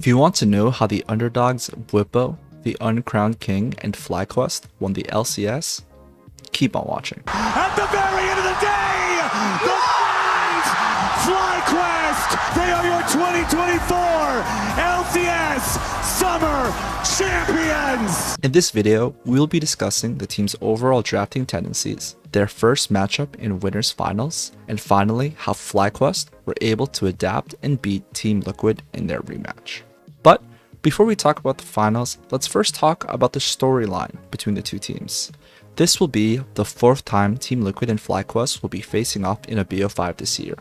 If you want to know how the underdogs BWIPO, the Uncrowned King, and FlyQuest won the LCS, keep on watching. At the very end of the day, the FlyQuest, they are your 2024 LCS Summer Champions! In this video, we'll be discussing the team's overall drafting tendencies, their first matchup in Winners Finals, and finally how FlyQuest were able to adapt and beat Team Liquid in their rematch. But before we talk about the finals, let's first talk about the storyline between the two teams. This will be the fourth time Team Liquid and FlyQuest will be facing off in a BO5 this year.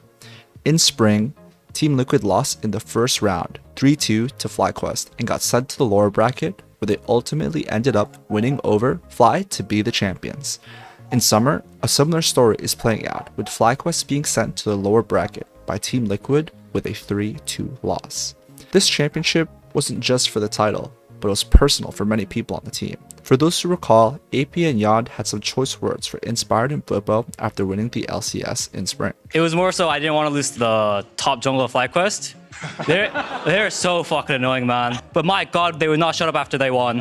In spring, Team Liquid lost in the first round 3-2 to FlyQuest and got sent to the lower bracket, where they ultimately ended up winning over Fly to be the champions. In summer, a similar story is playing out, with FlyQuest being sent to the lower bracket by Team Liquid with a 3-2 loss. This championship wasn't just for the title, but it was personal for many people on the team. For those who recall, AP and Yond had some choice words for Inspired and BWIPO after winning the LCS in spring. It was more so I didn't want to lose to the top jungle of FlyQuest. They're so fucking annoying, man. But my god, they would not shut up after they won.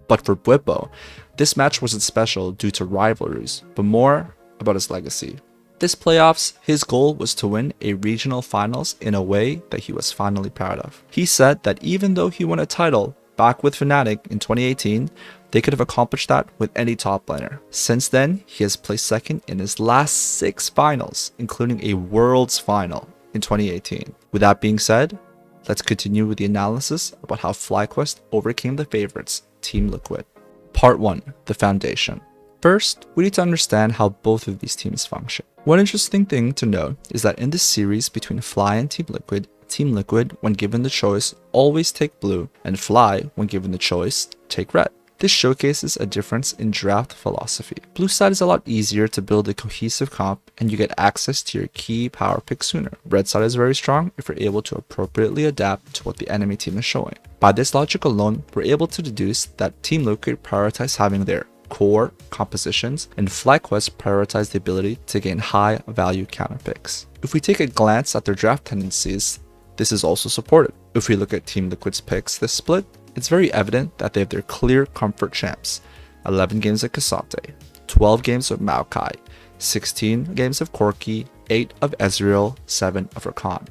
But for BWIPO, this match wasn't special due to rivalries, but more about his legacy. This playoffs, his goal was to win a regional finals in a way that he was finally proud of. He said that even though he won a title back with Fnatic in 2018, they could have accomplished that with any top laner. Since then, he has placed second in his last 6 finals, including a Worlds final in 2018. With that being said, let's continue with the analysis about how FlyQuest overcame the favorites, Team Liquid. Part 1. The Foundation. First, we need to understand how both of these teams function. One interesting thing to note is that in this series between Fly and Team Liquid, when given the choice, always take blue, and Fly, when given the choice, take red. This showcases a difference in draft philosophy. Blue side is a lot easier to build a cohesive comp, and you get access to your key power pick sooner. Red side is very strong if you're able to appropriately adapt to what the enemy team is showing. By this logic alone, we're able to deduce that Team Liquid prioritize having their core compositions, and FlyQuest prioritize the ability to gain high value counter picks. If we take a glance at their draft tendencies, this is also supported. If we look at Team Liquid's picks this split, it's very evident that they have their clear comfort champs: 11 games of Kasate, 12 games of Maokai, 16 games of Corki, 8 of Ezreal, 7 of Rakan.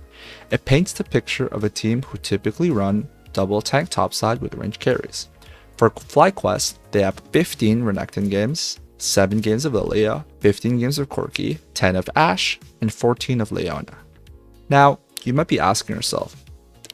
It paints the picture of a team who typically run double tank topside with range carries. For FlyQuest, they have 15 Renekton games, 7 games of Lilia, 15 games of Corki, 10 of Ashe, and 14 of Leona. Now, you might be asking yourself,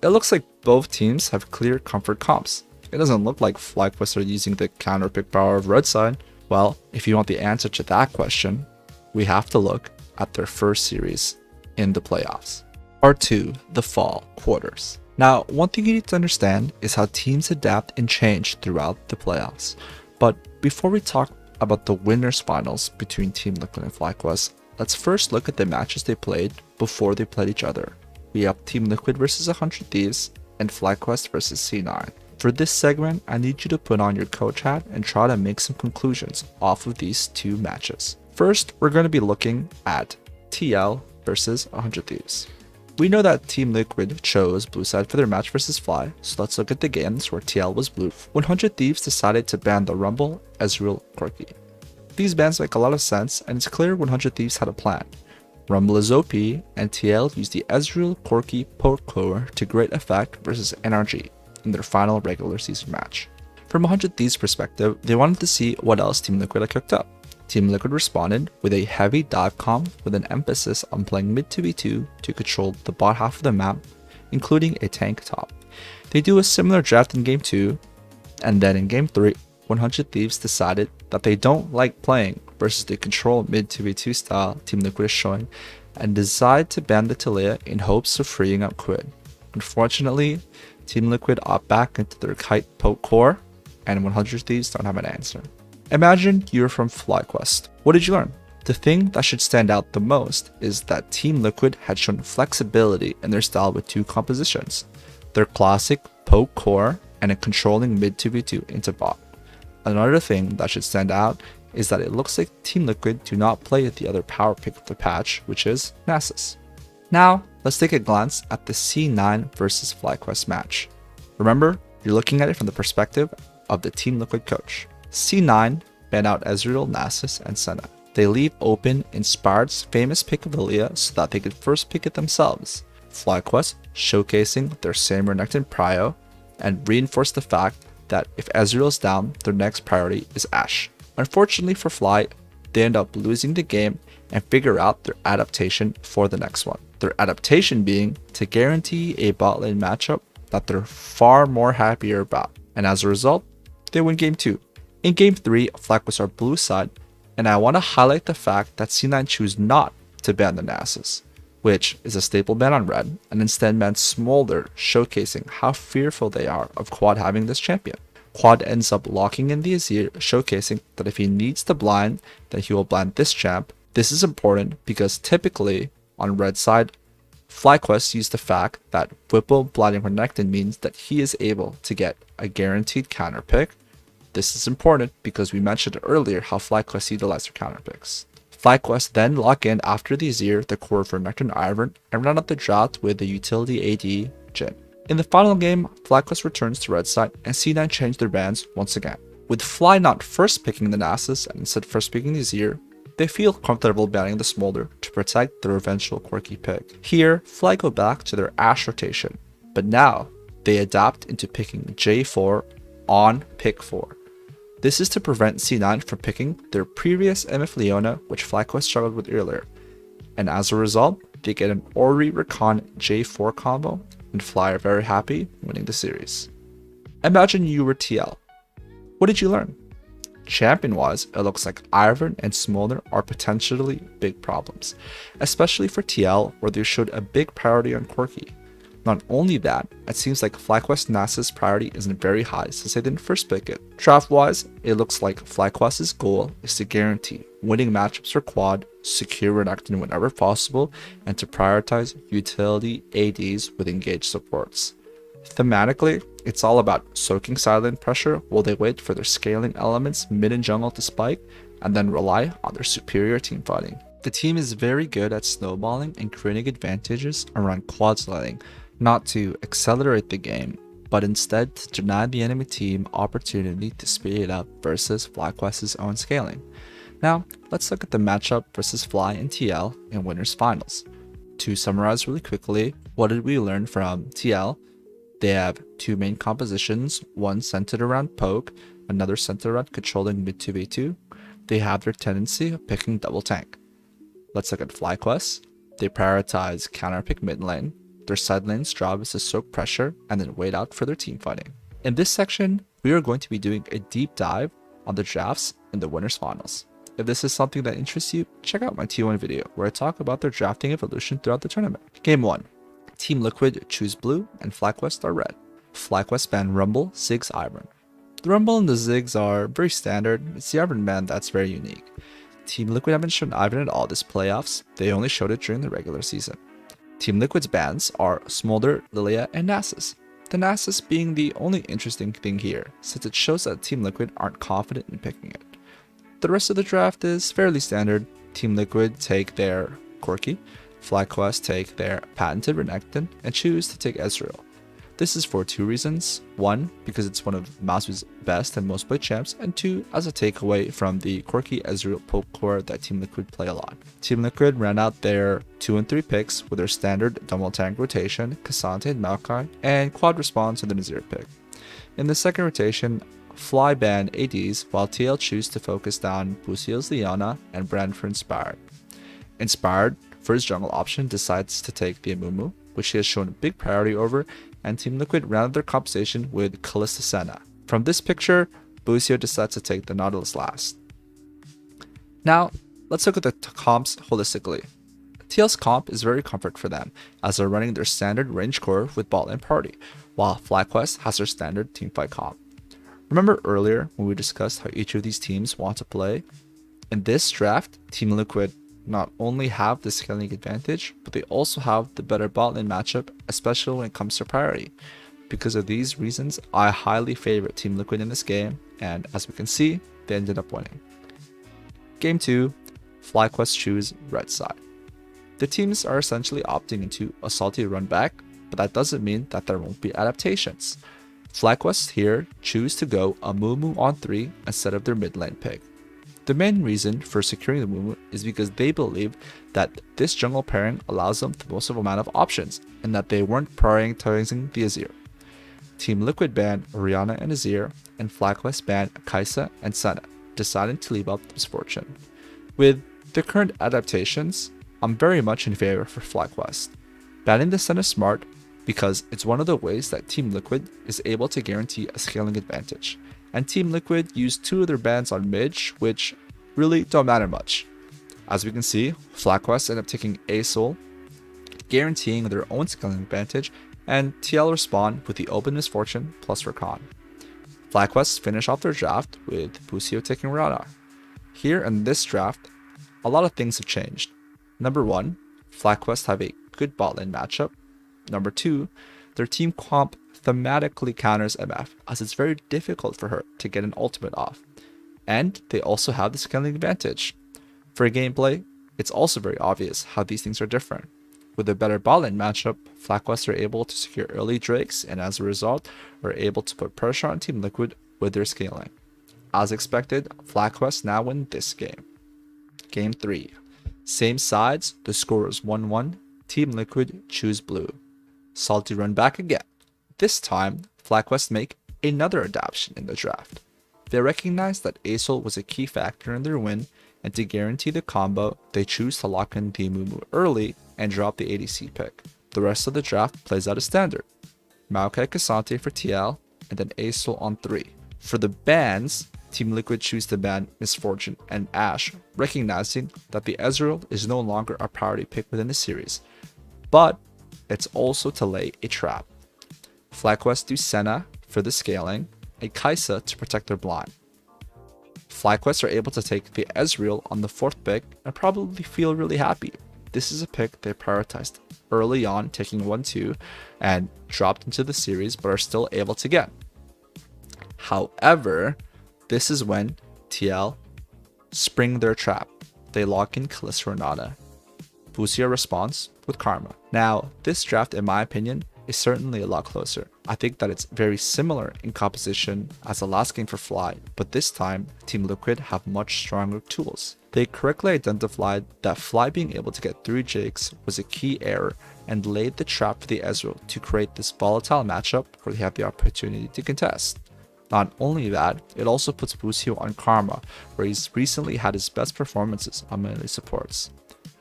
it looks like both teams have clear comfort comps. It doesn't look like FlyQuest are using the counter pick power of red side. Well, if you want the answer to that question, we have to look at their first series in the playoffs. Part 2. The Fall Quarters. Now, one thing you need to understand is how teams adapt and change throughout the playoffs. But before we talk about the winners finals between Team Liquid and FlyQuest, let's first look at the matches they played before they played each other. We have Team Liquid versus 100 Thieves and FlyQuest versus C9. For this segment, I need you to put on your coach hat and try to make some conclusions off of these two matches. First, we're going to be looking at TL versus 100 Thieves. We know that Team Liquid chose blue side for their match versus Fly, so let's look at the games where TL was blue. 100 Thieves decided to ban the Rumble, Ezreal, Corki. These bans make a lot of sense, and it's clear 100 Thieves had a plan. Rumble is OP, and TL used the Ezreal Corki poke core to great effect versus NRG in their final regular season match. From 100 Thieves' perspective, they wanted to see what else Team Liquid had cooked up. Team Liquid responded with a heavy dive comp with an emphasis on playing mid 2v2 to control the bot half of the map, including a tank top. They do a similar draft in game 2, and then in game 3, 100 Thieves decided that they don't like playing versus the control mid 2v2 style Team Liquid is showing, and decide to ban the Taliyah in hopes of freeing up Quid. Unfortunately, Team Liquid opt back into their kite poke core, and 100 Thieves don't have an answer. Imagine you're from FlyQuest. What did you learn? The thing that should stand out the most is that Team Liquid had shown flexibility in their style with 2 compositions: their classic poke core and a controlling mid 2v2 into bot. Another thing that should stand out is that it looks like Team Liquid do not play the other power pick of the patch, which is Nasus. Now, Let's take a glance at the C9 versus FlyQuest match. Remember, you're looking at it from the perspective of the Team Liquid coach. C9 ban out Ezreal, Nasus, and Senna. They leave open Inspired's famous pick of Lilia so that they could first pick it themselves. FlyQuest showcasing their same Renekton prio and reinforce the fact that if Ezreal is down, their next priority is Ashe. Unfortunately for Fly, they end up losing the game and figure out their adaptation for the next one. Their adaptation being to guarantee a bot lane matchup that they're far more happier about. And as a result, they win game 2. In game 3, FlyQuest are blue side, and I want to highlight the fact that C9 choose not to ban the Nasus, which is a staple ban on red, and instead ban Smolder, showcasing how fearful they are of Quad having this champion. Quad ends up locking in the Azir, showcasing that if he needs to blind, then he will blind this champ. This is important because typically, on red side, FlyQuest used the fact that BWIPO blinding Renekton means that he is able to get a guaranteed counter pick. This is important because we mentioned earlier how FlyQuest utilize their counter picks. FlyQuest then lock in after the Azir, the core for Renekton Ivern, and run out the drought with the utility AD Jhin. In the final game, FlyQuest returns to red side and C9 change their bans once again. With Fly not first picking the Nasus and instead first picking the Azir, they feel comfortable banning the Smolder to protect their eventual quirky pick. Here, Fly go back to their Ashe rotation, but now they adapt into picking J4 on pick 4. This is to prevent C9 from picking their previous MF Leona, which FlyQuest struggled with earlier, and as a result, they get an Ori Rakan J4 combo, and Fly are very happy winning the series. Imagine you were TL. What did you learn? Champion-wise, it looks like Ivern and Smolder are potentially big problems, especially for TL where they showed a big priority on Quirky. Not only that, it seems like FlyQuest Nasus priority isn't very high since they didn't first pick it. Draft-wise, it looks like FlyQuest's goal is to guarantee winning matchups for Quad, secure Renekton whenever possible, and to prioritize utility ADs with engaged supports. Thematically, it's all about soaking silent pressure while they wait for their scaling elements mid and jungle to spike, and then rely on their superior team fighting. The team is very good at snowballing and creating advantages around Quad's laning, not to accelerate the game, but instead to deny the enemy team opportunity to speed it up versus FlyQuest's own scaling. Now, let's look at the matchup versus Fly and TL in Winners Finals. To summarize really quickly, what did we learn from TL? They have two main compositions, one centered around poke, another centered around controlling mid 2v2. They have their tendency of picking double tank. Let's look at FlyQuest. They prioritize counter pick mid lane. Their side lane's job is to soak pressure and then wait out for their team fighting. In this section, we are going to be doing a deep dive on the drafts in the Winners Finals. If this is something that interests you, check out my T1 video where I talk about their drafting evolution throughout the tournament. Game 1. Team Liquid choose blue and FlyQuest are red. FlyQuest ban Rumble, Ziggs, Ivern. The Rumble and the Ziggs are very standard. It's the Ivern ban that's very unique. Team Liquid haven't shown Ivern at all this playoffs. They only showed it during the regular season. Team Liquid's bans are Smolder, Lilia, and Nasus. The Nasus being the only interesting thing here, since it shows that Team Liquid aren't confident in picking it. The rest of the draft is fairly standard. Team Liquid take their Quirky, FlyQuest take their patented Renekton, and choose to take Ezreal. This is for two reasons. One, because it's one of Masu's best and most played champs, and two, as a takeaway from the quirky Ezreal poke core that Team Liquid play a lot. Team Liquid ran out their 2 and 3 picks with their standard double tank rotation, Cassante and Maokai, and quad response with an Azir pick. In the second rotation, Fly banned ADs while TL choose to focus down Busio's Leona and Brand for Inspired. Inspired, for his jungle option, decides to take the Amumu, which he has shown a big priority over, and Team Liquid rounded their compensation with Kalista Senna. From this picture, Busio decides to take the Nautilus last. Now, let's look at the comps holistically. TL's comp is very comfort for them, as they're running their standard range core with bot lane party, while FlyQuest has their standard teamfight comp. Remember earlier when we discussed how each of these teams want to play? In this draft, Team Liquid not only have the scaling advantage, but they also have the better bot lane matchup, especially when it comes to priority. Because of these reasons, I highly favor Team Liquid in this game, and as we can see, they ended up winning. Game 2, FlyQuest choose red side. The teams are essentially opting into a salty run back, but that doesn't mean that there won't be adaptations. FlyQuest here choose to go a Mumu on 3 instead of their mid lane pick. The main reason for securing the Mumu is because they believe that this jungle pairing allows them the most amount of options, and that they weren't prioritizing the Azir. Team Liquid banned Orianna and Azir, and FlyQuest banned Kai'Sa and Senna, deciding to leave out Misfortune. With the current adaptations, I'm very much in favor for FlyQuest. Banning the Senna is smart because it's one of the ways that Team Liquid is able to guarantee a scaling advantage, and Team Liquid used 2 of their bans on mid, which really don't matter much. As we can see, FlyQuest end up taking ASOL, guaranteeing their own scaling advantage, and TL respond with the open Misfortune plus Rakan. FlyQuest finish off their draft with Busio taking Radar. Here in this draft, a lot of things have changed. Number 1, FlyQuest have a good bot lane matchup. Number 2, their team comp thematically counters MF, as it's very difficult for her to get an ultimate off. And they also have the scaling advantage. For gameplay, it's also very obvious how these things are different. With a better bot lane matchup, FlyQuest are able to secure early drakes, and as a result, are able to put pressure on Team Liquid with their scaling. As expected, FlyQuest now win this game. Game 3. Same sides, the score is 1-1, Team Liquid choose blue. Salty run back again. This time, FlyQuest make another adaptation in the draft. They recognize that ASOL was a key factor in their win, and to guarantee the combo, they choose to lock in the Mumu early and drop the ADC pick. The rest of the draft plays out as standard. Maokai K'Sante for TL, and then ASOL on 3. For the bans, Team Liquid choose to ban Misfortune and Ashe, recognizing that the Ezreal is no longer a priority pick within the series, but it's also to lay a trap. FlyQuest do Senna for the scaling, and Kai'Sa to protect their blind. FlyQuest are able to take the Ezreal on the 4th pick and probably feel really happy. This is a pick they prioritized early on, taking 1-2 and dropped into the series, but are still able to get. However, this is when TL spring their trap. They lock in Kalista Renata. Busio responds with Karma. Now, this draft, in my opinion, is certainly a lot closer. I think that it's very similar in composition as the last game for Fly, but this time, Team Liquid have much stronger tools. They correctly identified that Fly being able to get 3 Jakes was a key error and laid the trap for the Ezreal to create this volatile matchup where they have the opportunity to contest. Not only that, it also puts Busio on Karma, where he's recently had his best performances on melee supports.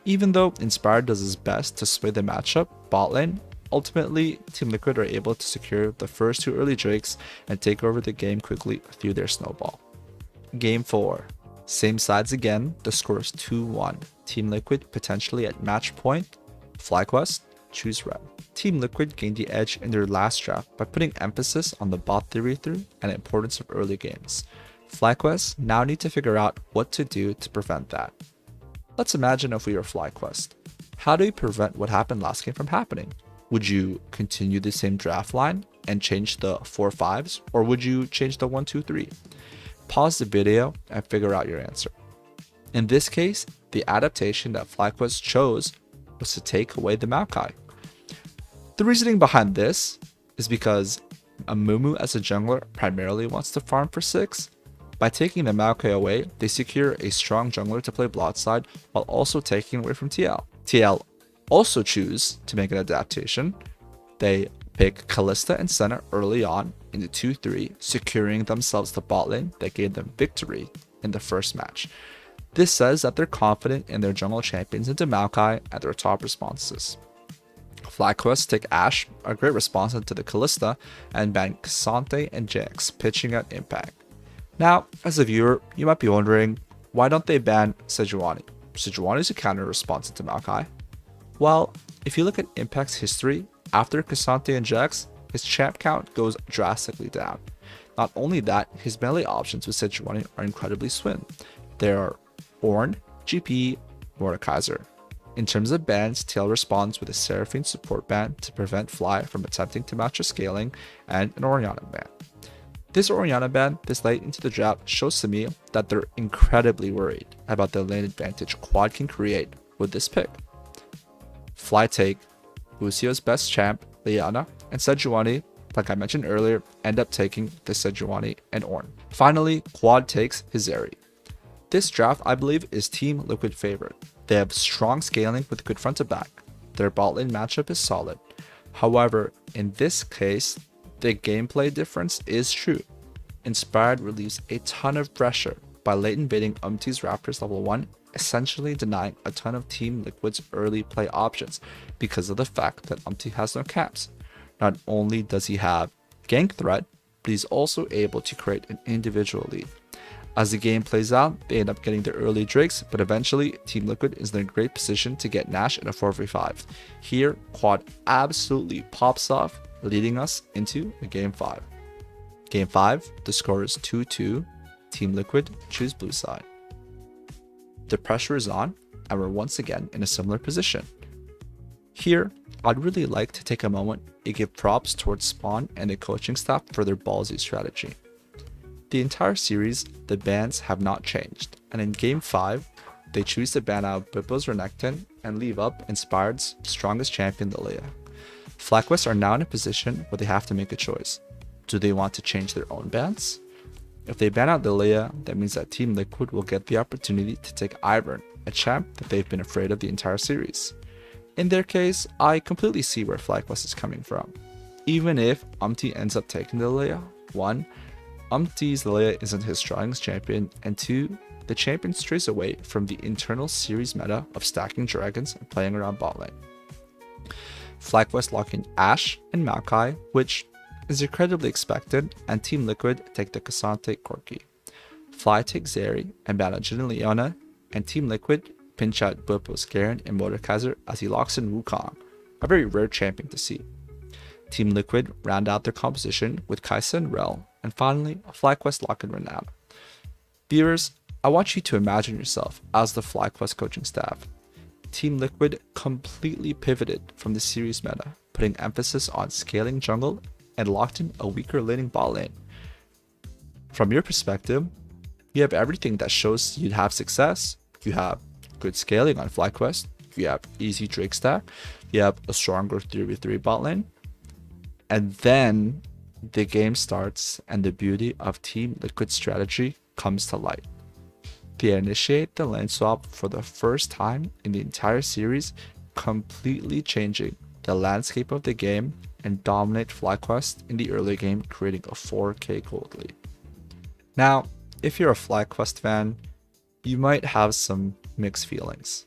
Even though Inspired does his best to sway the matchup bot lane, ultimately Team Liquid are able to secure the first 2 early drakes and take over the game quickly through their snowball. Game 4. Same sides again, the score is 2-1. Team Liquid potentially at match point. FlyQuest choose red. Team Liquid gained the edge in their last draft by putting emphasis on the bot theory through and importance of early games. FlyQuest now need to figure out what to do to prevent that. Let's imagine if we were FlyQuest. How do you prevent what happened last game from happening? Would you continue the same draft line and change the 4-5s, or would you change the 1-2-3? Pause the video and figure out your answer. In this case, the adaptation that FlyQuest chose was to take away the Maokai. The reasoning behind this is because a Mumu as a jungler primarily wants to farm for 6. By taking the Maokai away, they secure a strong jungler to play Blotside while also taking away from TL. TL also choose to make an adaptation. They pick Kalista and Senna early on in the 2-3, securing themselves the bot lane that gave them victory in the first match. This says that they're confident in their jungle champions into Maokai and their top responses. FlyQuest take Ashe, a great response to the Kalista, and ban K'Sante and Jax, pitching at Impact. Now, as a viewer, you might be wondering, why don't they ban Sejuani? Sejuani is a counter response to Maokai. Well, if you look at Impact's history, after K'Sante and Jax, his champ count goes drastically down. Not only that, his melee options with Sejuani are incredibly swim. There are Ornn, GP, Mordekaiser. In terms of bans, TL responds with a Seraphine support ban to prevent Fly from attempting to match her scaling, and an Orianna ban. This Orianna ban this late into the draft shows to me that they're incredibly worried about the lane advantage Quad can create with this pick. Fly take, Lucio's best champ, Liana, and Sejuani, like I mentioned earlier, end up taking the Sejuani and Ornn. Finally, Quad takes Hizeri. This draft, I believe, is Team Liquid favorite. They have strong scaling with good front to back. Their bot lane matchup is solid. However, in this case, the gameplay difference is true. Inspired relieves a ton of pressure by late invading Umti's Raptors level 1, essentially denying a ton of Team Liquid's early play options because of the fact that Umti has no caps. Not only does he have gank threat, but he's also able to create an individual lead. As the game plays out, they end up getting their early drakes, but eventually Team Liquid is in a great position to get Nash in a 4v5. Here, Quad absolutely pops off, leading us into a Game 5. Game 5, the score is 2-2. Team Liquid choose blue side. The pressure is on, and we're once again in a similar position. Here, I'd really like to take a moment and give props towards Spawn and the coaching staff for their ballsy strategy. The entire series, the bans have not changed, and in Game 5, they choose to ban out BWIPO's Renekton and leave up Inspired's strongest champion, Lilia. FlyQuest are now in a position where they have to make a choice. Do they want to change their own bans? If they ban out Lilia, that means that Team Liquid will get the opportunity to take Ivern, a champ that they've been afraid of the entire series. In their case, I completely see where FlyQuest is coming from. Even if Umti ends up taking Lilia, 1. Umti's Lilia isn't his strongest champion, and 2. The champion strays away from the internal series meta of stacking dragons and playing around bot lane. FlyQuest lock in Ashe and Maokai, which is incredibly expected, and Team Liquid take the Cassante Corki. Fly takes Zeri and ban out Jhin and Leona, and Team Liquid pinch out BWIPO's Garen and Mordekaiser as he locks in Wukong, a very rare champion to see. Team Liquid round out their composition with Kai'Sa and Rell, and finally, FlyQuest lock in Renata. Viewers, I want you to imagine yourself as the FlyQuest coaching staff. Team Liquid completely pivoted from the series meta, putting emphasis on scaling jungle and locked in a weaker laning bot lane. From your perspective, you have everything that shows you'd have success. You have good scaling on FlyQuest, you have easy Drake stack, you have a stronger 3v3 bot lane, and then the game starts and the beauty of Team Liquid's strategy comes to light. They initiate the lane swap for the first time in the entire series, completely changing the landscape of the game and dominate FlyQuest in the early game, creating a 4k gold lead. Now, if you're a FlyQuest fan, you might have some mixed feelings.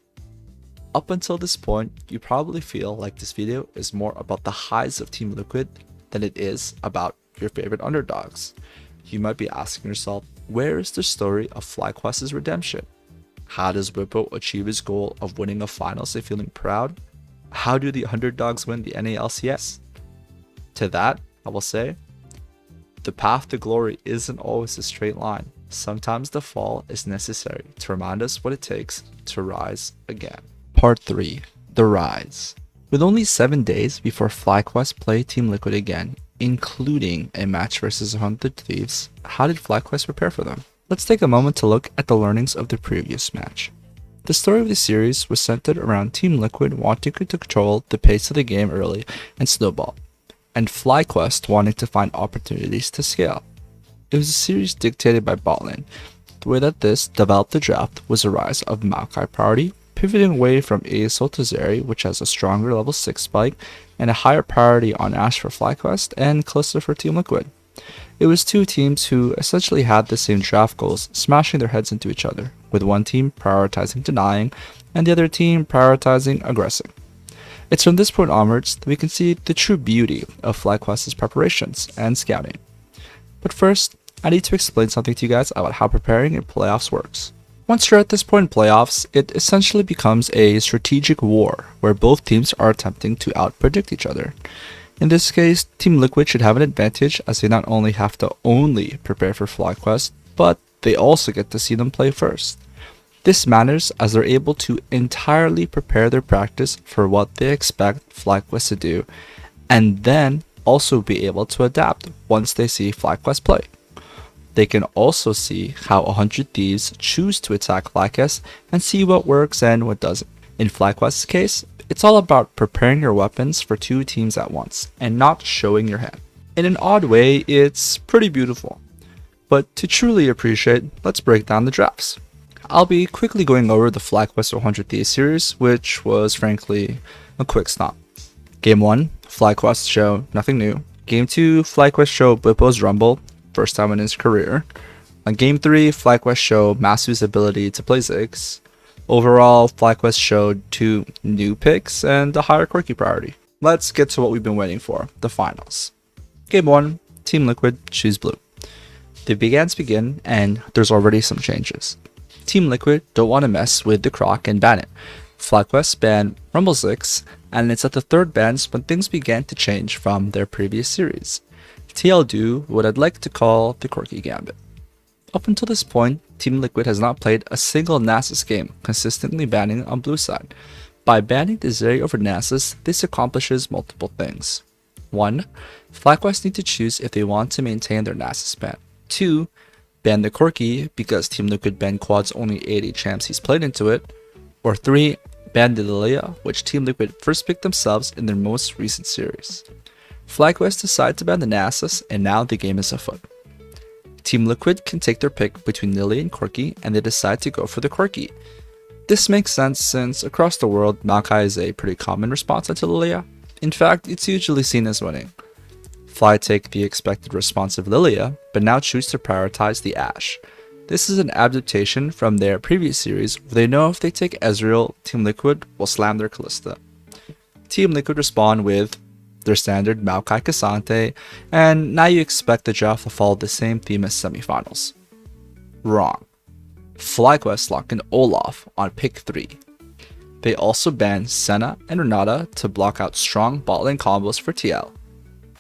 Up until this point, you probably feel like this video is more about the highs of Team Liquid than it is about your favorite underdogs. You might be asking yourself, where is the story of FlyQuest's redemption? How does BWIPO achieve his goal of winning a finals and feeling proud? How do the underdogs win the NA LCS? To that, I will say, the path to glory isn't always a straight line. Sometimes the fall is necessary to remind us what it takes to rise again. Part 3. The Rise. With only 7 days before FlyQuest play Team Liquid again, including a match versus 100 Thieves, how did FlyQuest prepare for them? Let's take a moment to look at the learnings of the previous match. The story of the series was centered around Team Liquid wanting to control the pace of the game early and snowball, and FlyQuest wanting to find opportunities to scale. It was a series dictated by botlane. The way that this developed the draft was a rise of Maokai priority, pivoting away from Aesol to Zeri, which has a stronger level 6 spike, and a higher priority on Ashe for FlyQuest and Kalista for Team Liquid. It was two teams who essentially had the same draft goals, smashing their heads into each other, with one team prioritizing denying and the other team prioritizing aggressing. It's from this point onwards that we can see the true beauty of FlyQuest's preparations and scouting. But first, I need to explain something to you guys about how preparing in playoffs works. Once you're at this point in playoffs, it essentially becomes a strategic war where both teams are attempting to outpredict each other. In this case, Team Liquid should have an advantage as they not only have to only prepare for FlyQuest, but they also get to see them play first. This matters as they're able to entirely prepare their practice for what they expect FlyQuest to do, and then also be able to adapt once they see FlyQuest play. They can also see how 100 Thieves choose to attack FlyQuest and see what works and what doesn't. In FlyQuest's case, It's all about preparing your weapons for two teams at once and not showing your hand. In an odd way, it's pretty beautiful. But to truly appreciate, let's break down the drafts. I'll be quickly going over the FlyQuest 100 Thieves series, which was frankly a quick stop. Game 1, FlyQuest show nothing new. Game 2, FlyQuest show BWIPO's Rumble, first time in his career. On Game 3, FlyQuest show Masu's ability to play Ziggs. Overall, FlyQuest showed 2 new picks and a higher quirky priority. Let's get to what we've been waiting for, the finals. Game 1, Team Liquid choose blue. The begins begin, and there's already some changes. Team Liquid don't want to mess with the Croc and ban it. FlyQuest banned Rumble Ziggs, and it's at the third bans when things began to change from their previous series. TL do what I'd like to call the quirky gambit. Up until this point, Team Liquid has not played a single Nasus game, consistently banning on blue side. By banning the Zeri over Nasus, this accomplishes multiple things. 1. FlyQuest need to choose if they want to maintain their Nasus ban. 2. Ban the quirky because Team Liquid banned quads only 80 champs he's played into it. Or 3. Ban the Lilia, which Team Liquid first picked themselves in their most recent series. FlyQuest decide to ban the Nasus, and now the game is afoot. Team Liquid can take their pick between Lily and Quirky, and they decide to go for the Quirky. This makes sense since across the world, Maokai is a pretty common response to Lilia. In fact, it's usually seen as winning. Fly take the expected response of Lilia, but now choose to prioritize the Ashe. This is an adaptation from their previous series where they know if they take Ezreal, Team Liquid will slam their Kalista. Team Liquid respond with their standard Maokai Cassante, and now you expect the draft to follow the same theme as semifinals. Wrong. FlyQuest lock in Olaf on pick 3. They also ban Senna and Renata to block out strong bot lane combos for TL.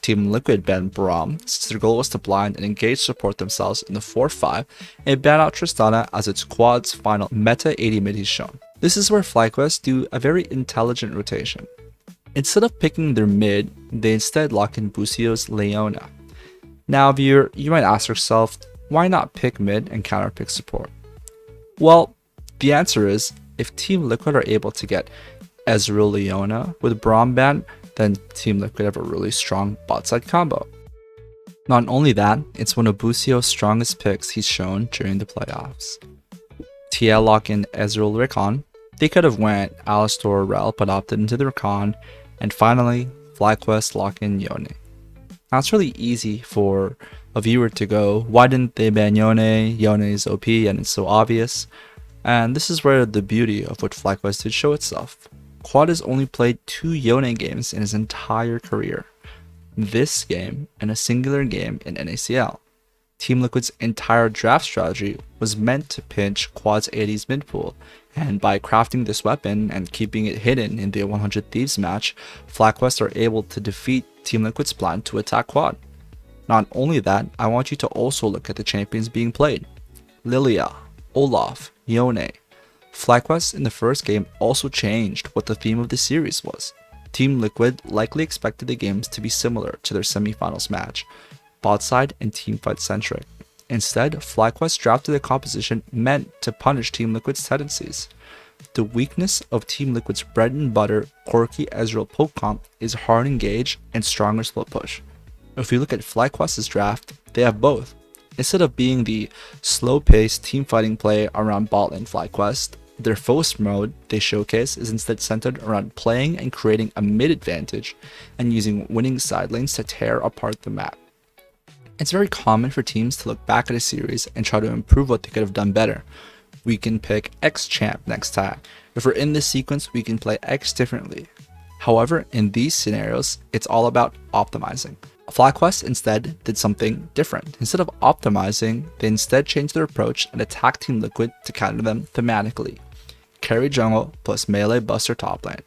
Team Liquid banned Braum since their goal was to blind and engage support themselves in the 4-5 and ban out Tristana as its quad's final meta 80 mid he's shown. This is where FlyQuest do a very intelligent rotation. Instead of picking their mid, they instead lock in Busio's Leona. Now viewer, you might ask yourself, why not pick mid and counterpick support? Well, the answer is, if Team Liquid are able to get Ezreal Leona with Braum ban, then Team Liquid have a really strong bot side combo. Not only that, it's one of Busio's strongest picks he's shown during the playoffs. TL lock in Ezreal Rakan. They could have went Alistar or Rel but opted into the Rakan. And finally, FlyQuest lock in Yone. Now it's really easy for a viewer to go, why didn't they ban Yone? Yone is OP and it's so obvious. And this is where the beauty of what FlyQuest did show itself. Quad has only played 2 Yone games in his entire career. This game and a singular game in NACL. Team Liquid's entire draft strategy was meant to pinch Quad's 80s mid pool, and by crafting this weapon and keeping it hidden in the 100 Thieves match, FlyQuest are able to defeat Team Liquid's plan to attack Quad. Not only that, I want you to also look at the champions being played. Lilia, Olaf, Yone. FlyQuest in the first game also changed what the theme of the series was. Team Liquid likely expected the games to be similar to their semifinals match, bot side and teamfight centric. Instead, FlyQuest drafted a composition meant to punish Team Liquid's tendencies. The weakness of Team Liquid's bread and butter quirky Ezreal poke comp is hard engage and stronger split push. If we look at FlyQuest's draft, they have both. Instead of being the slow-paced team-fighting play around bot lane FlyQuest, their forced mode they showcase is instead centered around playing and creating a mid advantage and using winning side lanes to tear apart the map. It's very common for teams to look back at a series and try to improve what they could have done better. We can pick X champ next time. If we're in this sequence, we can play X differently. However, in these scenarios, it's all about optimizing. FlyQuest instead did something different. Instead of optimizing, they instead changed their approach and attacked Team Liquid to counter them thematically. Carry jungle plus melee buster top lane.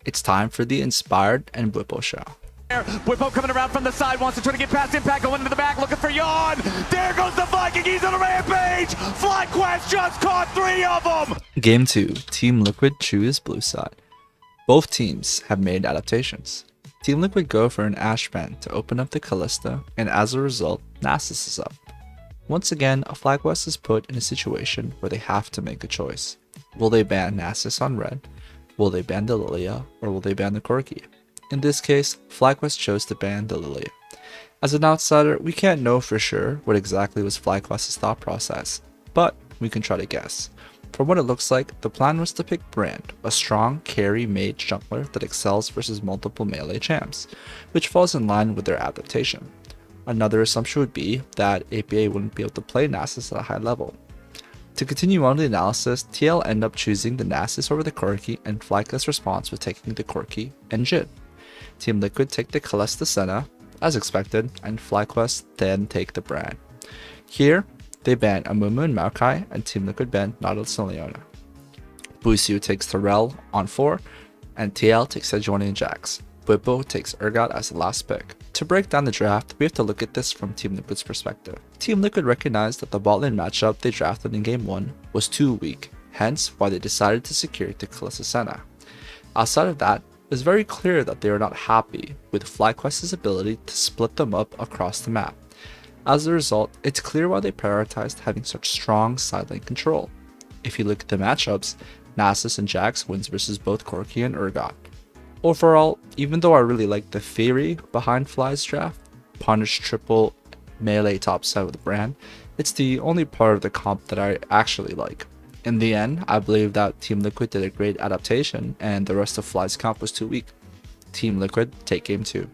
It's time for the Inspired and BWIPO show. BWIPO coming around from the side, wants to try to get past Impact, going into the back, looking for Yawn. There goes the Viking, he's on a rampage. FlyQuest just caught 3 of them. Game 2, Team Liquid choose blue side. Both teams have made adaptations. Team Liquid go for an Ashe ban to open up the Kalista, and as a result, Nasus is up. Once again, FlyQuest is put in a situation where they have to make a choice. Will they ban Nasus on red, Will they ban the Lilia or will they ban the Corki? In this case, FlyQuest chose to ban the Lilia. As an outsider, we can't know for sure what exactly was FlyQuest's thought process, but we can try to guess. From what it looks like, the plan was to pick Brand, a strong carry mage jungler that excels versus multiple melee champs, which falls in line with their adaptation. Another assumption would be that APA wouldn't be able to play Nasus at a high level. To continue on the analysis, TL ended up choosing the Nasus over the Corki, and FlyQuest's response was taking the Corki and Jhin. Team Liquid take the Kalista Senna, as expected, and FlyQuest then take the Brand. Here, they ban Amumu and Maokai, and Team Liquid ban Nautilus and Leona. Busiu takes Terrell on 4, and TL takes Sejuani and Jax. BWIPO takes Urgot as the last pick. To break down the draft, we have to look at this from Team Liquid's perspective. Team Liquid recognized that the bot lane matchup they drafted in Game 1 was too weak, hence why they decided to secure the Kalista Senna. Outside of that, it was very clear that they were not happy with FlyQuest's ability to split them up across the map. As a result, it's clear why they prioritized having such strong side lane control. If you look at the matchups, Nasus and Jax wins versus both Corki and Urgot. Overall, even though I really like the theory behind Fly's draft, punish triple melee topside with Brand, it's the only part of the comp that I actually like. In the end, I believe that Team Liquid did a great adaptation and the rest of Fly's comp was too weak. Team Liquid take Game 2.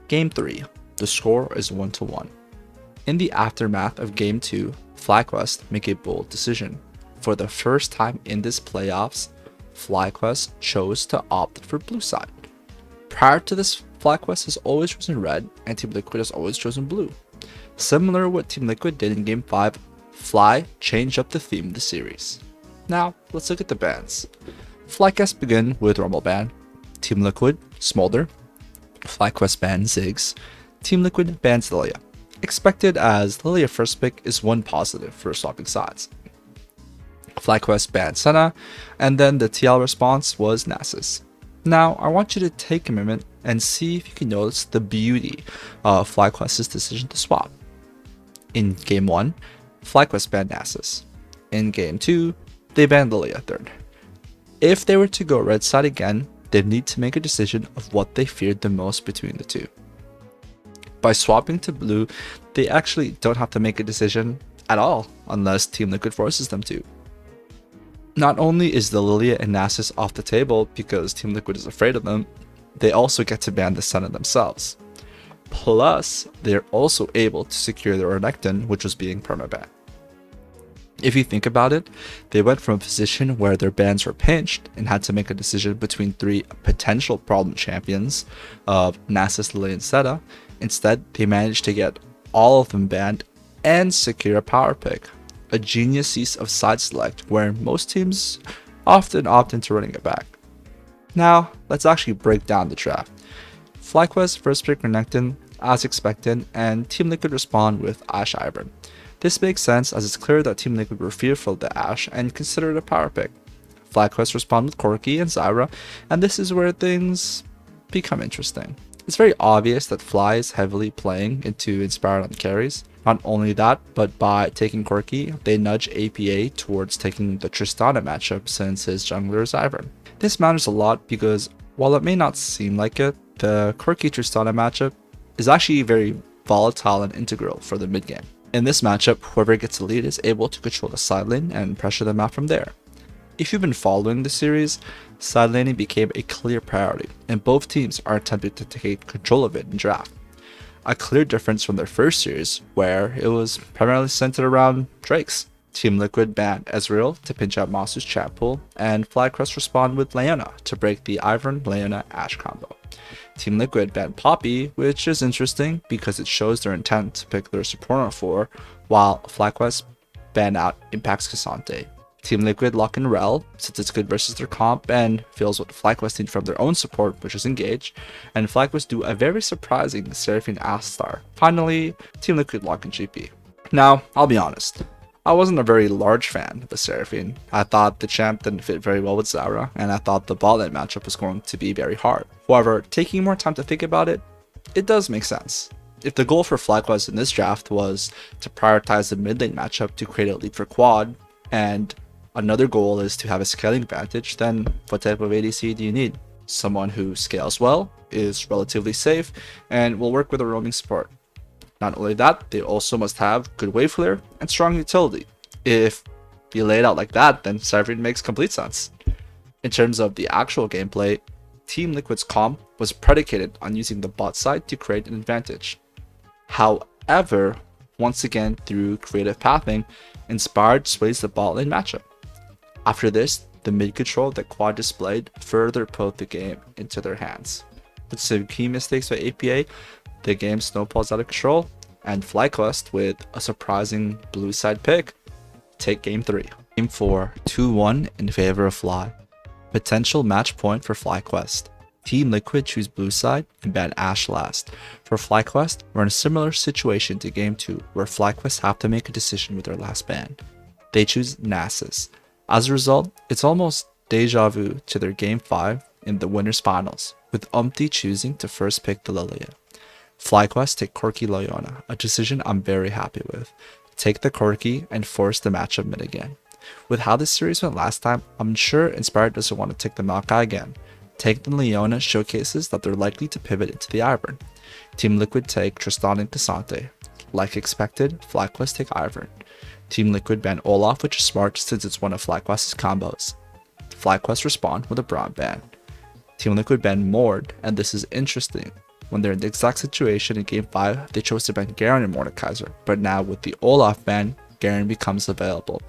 Game 3. The score is 1-1. In the aftermath of Game 2, FlyQuest make a bold decision. For the first time in this playoffs, FlyQuest chose to opt for blue side. Prior to this, FlyQuest has always chosen red and Team Liquid has always chosen blue. Similar to what Team Liquid did in Game 5, Fly changed up the theme of the series. Now, let's look at the bans. FlyQuest begin with Rumble ban, Team Liquid, Smolder, FlyQuest ban Ziggs, Team Liquid bans Lilia. Expected as Lilia first pick is one positive for swapping sides. FlyQuest banned Senna, and then the TL response was Nasus. Now, I want you to take a moment and see if you can notice the beauty of FlyQuest's decision to swap. In Game 1, FlyQuest banned Nasus. In Game 2, they banned Lilia third. If they were to go red side again, they'd need to make a decision of what they feared the most between the two. By swapping to blue, they actually don't have to make a decision at all unless Team Liquid forces them to. Not only is the Lilia and Nasus off the table because Team Liquid is afraid of them, they also get to ban the Senna themselves. Plus, they're also able to secure their Renekton, which was being permabanned. If you think about it, they went from a position where their bans were pinched and had to make a decision between 3 potential problem champions of Nasus, Lilia, and Senna. Instead, they managed to get all of them banned and secure a power pick. A genius use of side select where most teams often opt into running it back. Now, let's actually break down the draft. FlyQuest first pick Renekton as expected, and Team Liquid respond with Ashe Ivern. This makes sense as it's clear that Team Liquid were fearful of the Ashe and considered a power pick. FlyQuest respond with Corki and Zyra, and this is where things become interesting. It's very obvious that Fly is heavily playing into Inspired on carries. Not only that, but by taking Corki, they nudge APA towards taking the Tristana matchup since his jungler is Ivern. This matters a lot because while it may not seem like it, the Corki Tristana matchup is actually very volatile and integral for the mid game. In this matchup, whoever gets the lead is able to control the side lane and pressure the map from there. If you've been following the series, side laning became a clear priority, and both teams are attempting to take control of it in draft. A clear difference from their first series, where it was primarily centered around Drakes. Team Liquid banned Ezreal to pinch out Masu's chat pool, and FlyQuest respond with Leona to break the Ivern-Leona-Ashe combo. Team Liquid banned Poppy, which is interesting because it shows their intent to pick their support on 4, while FlyQuest banned out Impact's Cassante. Team Liquid lock in Rel, since it's good versus their comp and feels what FlyQuest need from their own support, which is Engage, and FlyQuest do a very surprising Seraphine Astar. Finally, Team Liquid lock in GP. Now, I'll be honest, I wasn't a very large fan of the Seraphine. I thought the champ didn't fit very well with Zyra, and I thought the bot lane matchup was going to be very hard. However, taking more time to think about it, it does make sense. If the goal for FlyQuest in this draft was to prioritize the mid lane matchup to create a lead for quad, and Another goal is to have a scaling advantage. Then what type of ADC do you need? Someone who scales well, is relatively safe, and will work with a roaming support. Not only that, they also must have good wave clear and strong utility. If you lay it out like that, then Severin makes complete sense. In terms of the actual gameplay, Team Liquid's comp was predicated on using the bot side to create an advantage. However, once again through creative pathing, Inspired sways the bot lane matchup. After this, the mid control that Quad displayed further put the game into their hands. With some key mistakes by APA, the game snowballs out of control, and FlyQuest, with a surprising blue side pick, take game 3. Game 4, 2-1 in favor of Fly. Potential match point for FlyQuest. Team Liquid choose blue side and ban Ashe last. For FlyQuest, we're in a similar situation to game 2, where FlyQuest have to make a decision with their last ban. They choose Nasus. As a result, it's almost deja vu to their game 5 in the winners finals, with Umpty choosing to first pick the Lilia. FlyQuest take Corki Loyona, a decision I'm very happy with. Take the Corki and force the matchup mid again. With how this series went last time, I'm sure Inspired doesn't want to take the Maokai again. Take the Leona showcases that they're likely to pivot into the Ivern. Team Liquid take Tristan and Cassante. Like expected, FlyQuest take Ivern. Team Liquid ban Olaf, which is smart since it's one of FlyQuest's combos. FlyQuest respond with a Braum ban. Team Liquid ban Mord, and this is interesting. When they're in the exact situation in Game 5, they chose to ban Garen and Mordekaiser, but now with the Olaf ban, Garen becomes available.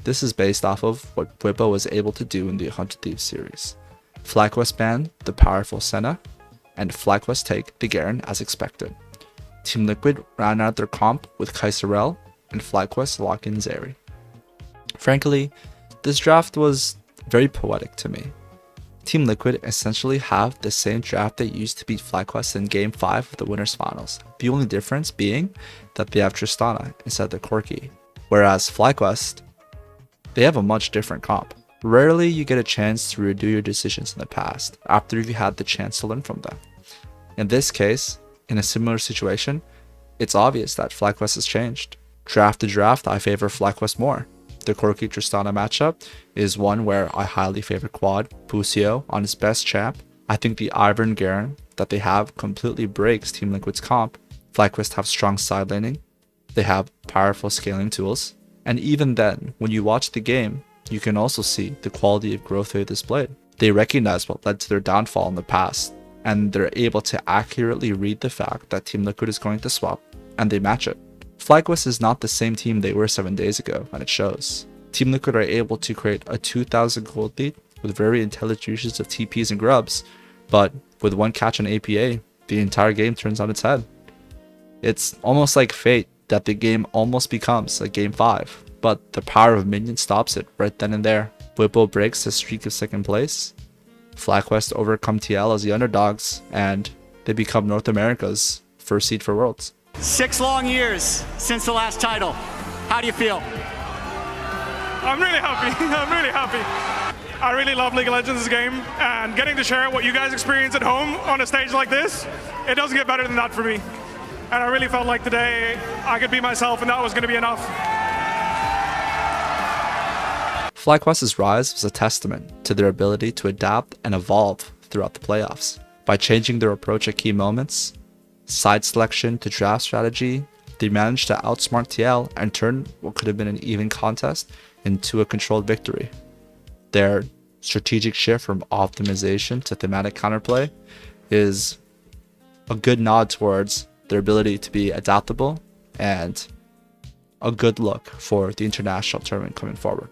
This is based off of what BWIPO was able to do in the 100 Thieves series. FlyQuest ban the powerful Senna, and FlyQuest take the Garen as expected. Team Liquid ran out their comp with Kaiserel, and FlyQuest lock in Zeri. Frankly, this draft was very poetic to me. Team Liquid essentially have the same draft they used to beat FlyQuest in Game 5 of the Winners Finals, the only difference being that they have Tristana instead of Corki, whereas FlyQuest, they have a much different comp. Rarely you get a chance to redo your decisions in the past after you had the chance to learn from them. In this case, in a similar situation, it's obvious that FlyQuest has changed. Draft to draft, I favor FlyQuest more. The Corki Tristana matchup is one where I highly favor Quad Pusio on his best champ. I think the Ivern Garen that they have completely breaks Team Liquid's comp. FlyQuest have strong side laning, they have powerful scaling tools, and even then, when you watch the game, you can also see the quality of growth they displayed. They recognize what led to their downfall in the past, and they're able to accurately read the fact that Team Liquid is going to swap, and they match it. FlyQuest is not the same team they were 7 days ago, and it shows. Team Liquid are able to create a 2,000 gold lead with very intelligent uses of TPs and grubs, but with one catch on APA, the entire game turns on its head. It's almost like fate that the game almost becomes a Game 5, but the power of minions stops it right then and there. BWIPO breaks the streak of second place, FlyQuest overcome TL as the underdogs, and they become North America's first seed for Worlds. 6 long years since the last title. How do you feel? I'm really happy. I'm really happy. I really love League of Legends game, and getting to share what you guys experience at home on a stage like this, it doesn't get better than that for me. And I really felt like today I could be myself, and that was going to be enough. FlyQuest's rise was a testament to their ability to adapt and evolve throughout the playoffs. By changing their approach at key moments, side selection to draft strategy, they managed to outsmart TL and turn what could have been an even contest into a controlled victory. Their strategic shift from optimization to thematic counterplay is a good nod towards their ability to be adaptable and a good look for the international tournament coming forward.